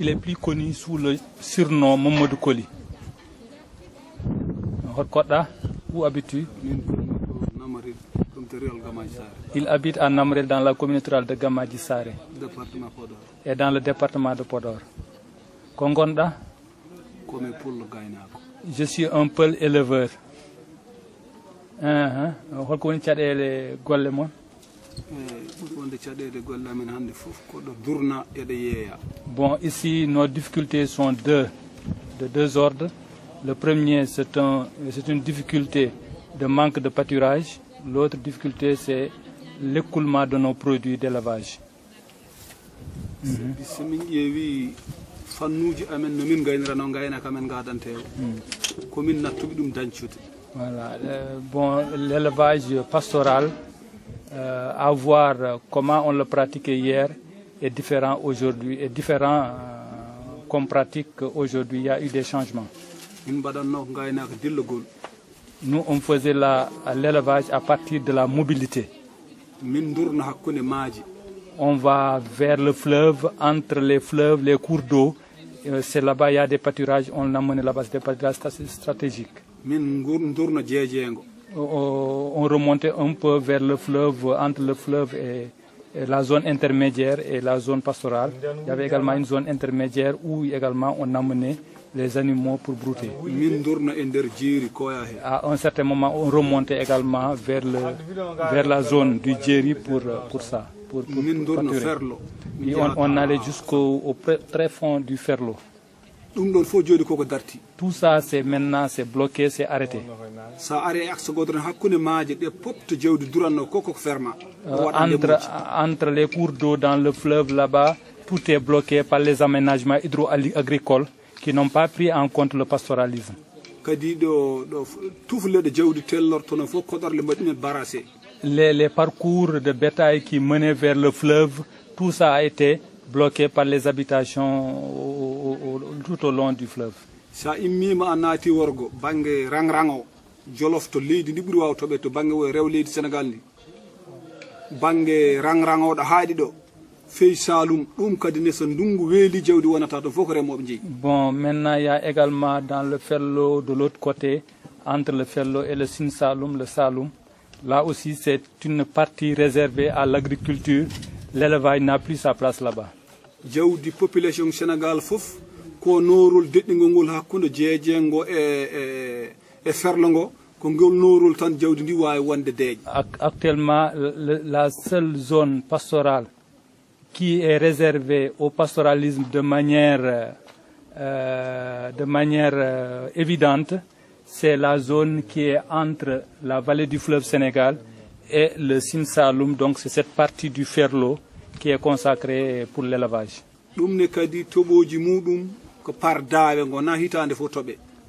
Il est plus connu sous le surnom Mamadou Koli. Où habite-tu? Il habite à Namrel dans la commune rurale de Gamadji Saré et dans le département de Podor. Kongonda? Je suis un Peul éleveur. Bon, ici nos difficultés sont de deux ordres. Le premier, c'est une difficulté de manque de pâturage. L'autre difficulté, c'est l'écoulement de nos produits d'élevage. Voilà. Bon, l'élevage pastoral, à voir comment on le pratiquait hier, est différent aujourd'hui. Est différent comme pratique aujourd'hui. Il y a eu des changements. Nous, on faisait l'élevage à partir de la mobilité. On va vers le fleuve, entre les fleuves, les cours d'eau. C'est là-bas, il y a des pâturages, on l'emmène là-bas, c'est des pâturages stratégiques. On remontait un peu vers le fleuve, entre le fleuve et la zone intermédiaire et la zone pastorale. Il y avait également une zone intermédiaire où également on amenait les animaux pour brouter. À un certain moment, on remontait également vers la zone du Djeri pour ça, pour pâturer. Et on allait jusqu'au très fond du Ferlo. Tout ça, c'est maintenant, c'est bloqué, c'est arrêté. Entre les cours d'eau dans le fleuve là-bas, tout est bloqué par les aménagements hydro-agricoles qui n'ont pas pris en compte le pastoralisme. Les parcours de bétail qui menaient vers le fleuve, tout ça a été bloqué par les habitations tout au long du fleuve. Bon, maintenant il y a également dans le Ferlo de l'autre côté, entre le Ferlo et le Sine Saloum, le Saloum. Là aussi, c'est une partie réservée à l'agriculture. L'élevage n'a plus sa place là-bas. Jawdi population Sénégal fof ko norul deddingol hakkunde jeejengo e ferlongo ko ngol norul tan jawdi ndi wawi wonde deej. Actuellement, la seule zone pastorale qui est réservée au pastoralisme de manière évidente, c'est la zone qui est entre la vallée du fleuve Sénégal et le Sine Saloum, donc c'est cette partie du Ferlo qui est consacrée pour l'élevage.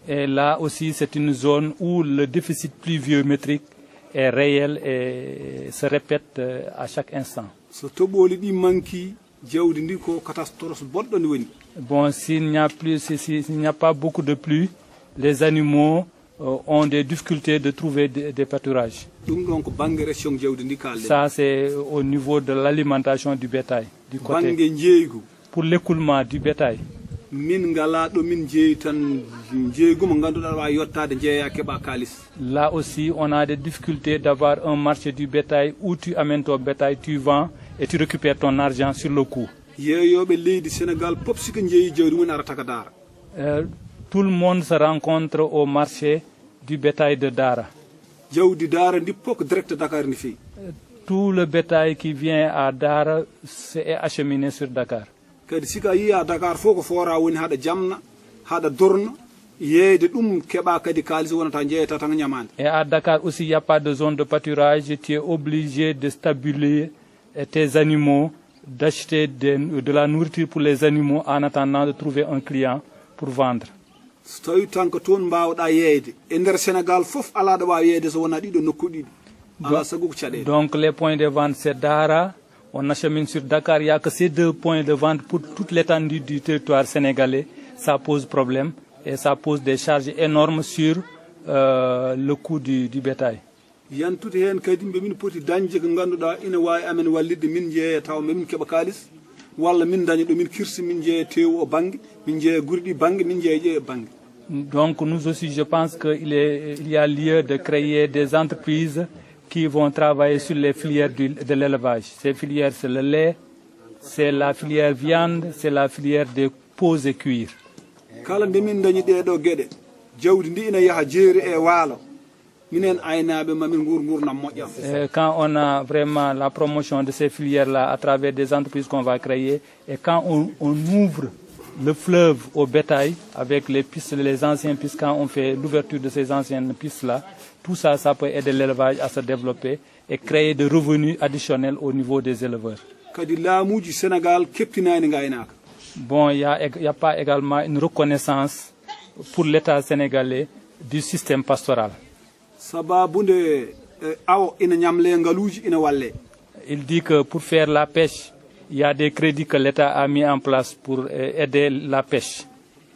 Et là aussi, c'est une zone où le déficit pluviométrique est réel et se répète à chaque instant. Bon, s'il n'y a pas beaucoup de pluie, les animaux ont des difficultés de trouver des pâturages. Ça, c'est au niveau de l'alimentation du bétail. Du côté. Pour l'écoulement du bétail. Là aussi, on a des difficultés d'avoir un marché du bétail où tu amènes ton bétail, tu vends et tu récupères ton argent sur le coup. Tout le monde se rencontre au marché du bétail de Dara. Tout le bétail qui vient à Dara est acheminé sur Dakar. Et à Dakar aussi, il n'y a pas de zone de pâturage. Tu es obligé de stabiliser tes animaux, d'acheter de la nourriture pour les animaux en attendant de trouver un client pour vendre. Donc les points de vente, c'est Dara. On achemine sur Dakar. Il n'y a que ces deux points de vente pour toute l'étendue du territoire sénégalais. Ça pose problème et ça pose des charges énormes sur le coût du bétail. walla min daña ɗo min kirsi min jeeya tewu o banggue min jeeya gurɗi banggue min jeeya banggue. Donc nous aussi, je pense qu'il y a lieu de créer des entreprises qui vont travailler sur les filières de l'élevage. Ces filières, c'est le lait, c'est la filière viande, c'est la filière des peaux et cuir. Kala nde min dañi ɗeɗo gueɗe jawdi ndi ina yaaha jeeri e waalo minen aynaɓe mamin gurdam moƴƴam. Quand on a vraiment la promotion de ces filières-là à travers des entreprises qu'on va créer, et quand on ouvre le fleuve au bétail avec les pistes, les anciennes pistes, quand on fait l'ouverture de ces anciennes pistes-là, tout ça, ça peut aider l'élevage à se développer et créer des revenus additionnels au niveau des éleveurs. Kadi laamuji Sénégal keptinani gaynaka. Bon, il y a pas également une reconnaissance pour l'État sénégalais du système pastoral. Sababunde awo ina ñamle ngaluji ina walle. Il dit que pour faire la pêche, il y a des crédits que l'État a mis en place pour aider la pêche.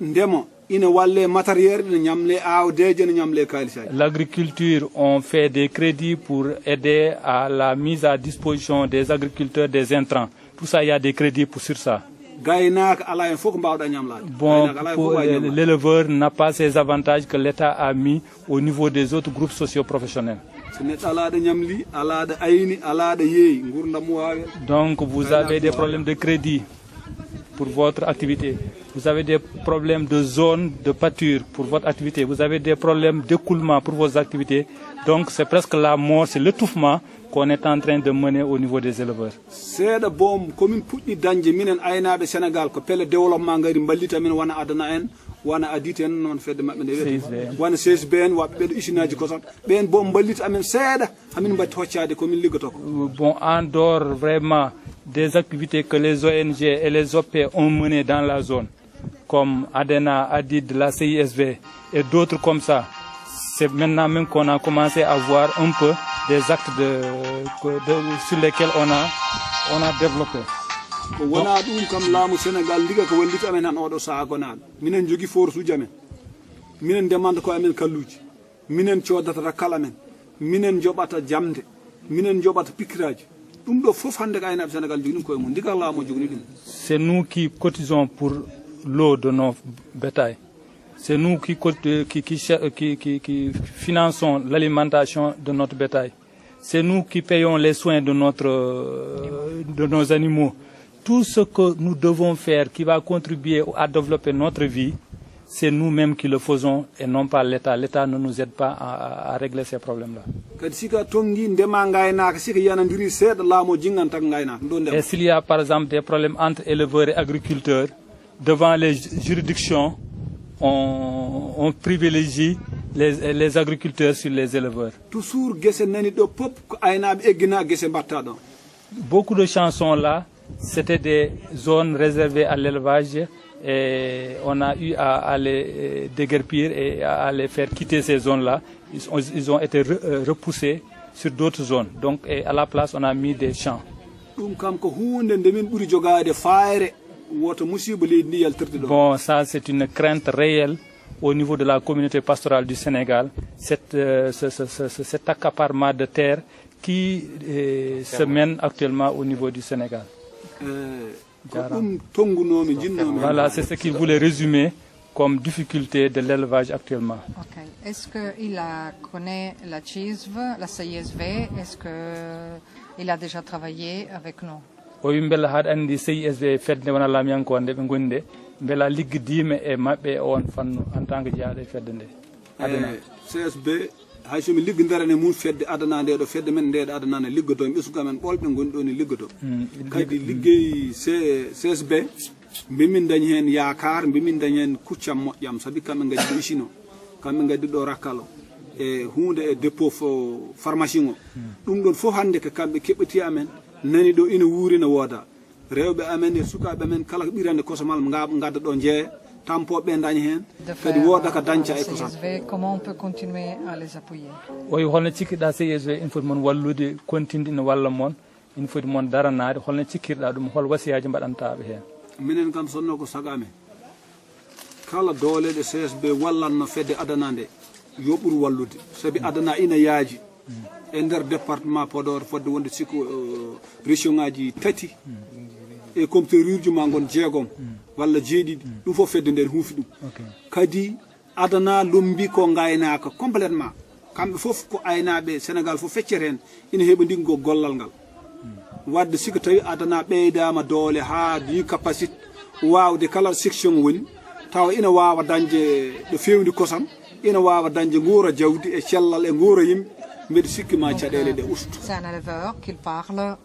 Ndemo ina walle matériel ina ñamle awdeje ina ñamle kalisaji. L'agriculture, on fait des crédits pour aider à la mise à disposition des agriculteurs des intrants. Tout ça, il y a des crédits sur ça. Bon, l'éleveur n'a pas ces avantages que l'État a mis au niveau des autres groupes socio-professionnels. Donc vous avez des problèmes de crédit pour votre activité. Vous avez des problèmes de zone de pâture pour votre activité. Vous avez des problèmes d'écoulement pour vos activités. Donc c'est presque la mort, c'est l'étouffement qu'on est en train de mener au niveau des éleveurs. C'est de bon commune puɗɗi dañde minen aynaɓe Sénégal ko pelle développement ngari ballita min wana adana en wana adite en non fedde mabɓe nde wiyete wana CSB en waɓe ɓeɗo usinaji koton ɓen bo ballita amen seeɗa hamin mbatti hoccade komin liggoto ko. Bon, en dehors vraiment des activités que les ONG et les OP ont menées dans la zone, comme ADENA, ADID, la CISV et d'autres comme ça, c'est maintenant même qu'on a commencé à voir un peu des actes sur lesquels on a développé. Wona ɗum kam laamu Sénégal liga ko wallita amen han oɗo saaha gonaɗo minen jogui force uji amen minen ndemanta ko amen kalluji minen codata kala men minen joɓata jamde minen joɓata pikkiraji ɗum ɗo fof hande ko aynaɓe Sénégal jogui ɗum koye mum ndigal laamu jogui ɗum. C'est nous qui cotisons pour l'eau de nos bétails. C'est nous qui finançons l'alimentation de notre bétail. C'est nous qui payons les soins de nos animaux. Tout ce que nous devons faire qui va contribuer à développer notre vie, c'est nous-mêmes qui le faisons et non pas l'État. L'État ne nous aide pas à régler ces problèmes-là. Et s'il y a par exemple des problèmes entre éleveurs et agriculteurs, devant les juridictions, on privilégie les agriculteurs sur les éleveurs. Beaucoup de chansons là, c'était des zones réservées à l'élevage et on a eu à les déguerpir et à les faire quitter ces zones-là. Ils ont été repoussés sur d'autres zones. Donc à la place, on a mis des champs. Bon, ça c'est une crainte réelle au niveau de la communauté pastorale du Sénégal, cet accaparement de terre qui se mène actuellement au niveau du Sénégal. Voilà, c'est ce qu'il voulait résumer comme difficulté de l'élevage actuellement. Okay. Est-ce qu'il connaît la CISV, la CISV? Est-ce qu'il a déjà travaillé avec nous? O wi beela haɗa anndi CISV fedde wona laamiyanko nde ɓe ngoni nde beela liggodima e maɓɓe e on fannu en tant que jeyaaɗo e fedde nde adana CSB hay somi liggodarane mum fedde adana nde ɗo fedde men ndeɗo adana ne liggodo mi ɓesgu amen ɓolɓe goni ɗo ne liggodo kadi liggey CSB mbimin dañi hen yakar mbimin dañi hen kuccam moƴƴam saabi kamɓe gaddi ɗo usine o kamɓe gaddi ɗo rakkal o e hunde e dépôt pharmacie o ɗum ɗon fof hande ko kamɓe keɓɓeti amen nani ɗo ina wuuri no wooda rewɓe amen e sukaɓe amen kala ko ɓirande kosamal gadda ɗo jeeya tampoɓe dañi hen kadi wooda ko dañca e kosam. Comment on peut continuer à les appuyer? Oyi holno cikkiɗa CSV ina foti moon wallude continde ina walla moon ina foti moon daranade holno cikkirɗa ɗum hol wasiyaji mbaɗantaɓe hen? Minen kam sonno ko sagame kala dooleɗe CSB wallanno fedde adana nde yo ɓuur wallude saabi adana ina yaaji e nder département Podor fodde wonde sikku région ngaji tati e compteur uji ma gon jeegom walla jeeɗiɗi ɗum fof fedde nder huufi ɗum kadi adana lombi ko gaynaka complètement kamɓe fof ko aynaɓe Sénégal fof feccere hen ina heeɓa ndiggo gollal ngal wadde siko tawi adana ɓeydama doole ha yi capacité wawde kala section woni tawa ina wawa dañde ɗo fewndi kosam ina wawa dañde guura jawdi e cellal e guura yimɓe mbeɗa sikki ma caɗele ɗe usto. C'est un éleveur qu'il parle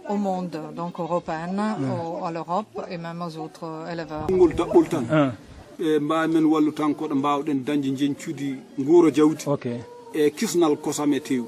au monde, donc européenne, à l'Europe et même aux autres éleveurs. ngol daɓɓol tan e mbamen wallu tan koɗo mbawɗen dañde jencude guura jawdi e kisnal kosam e tew.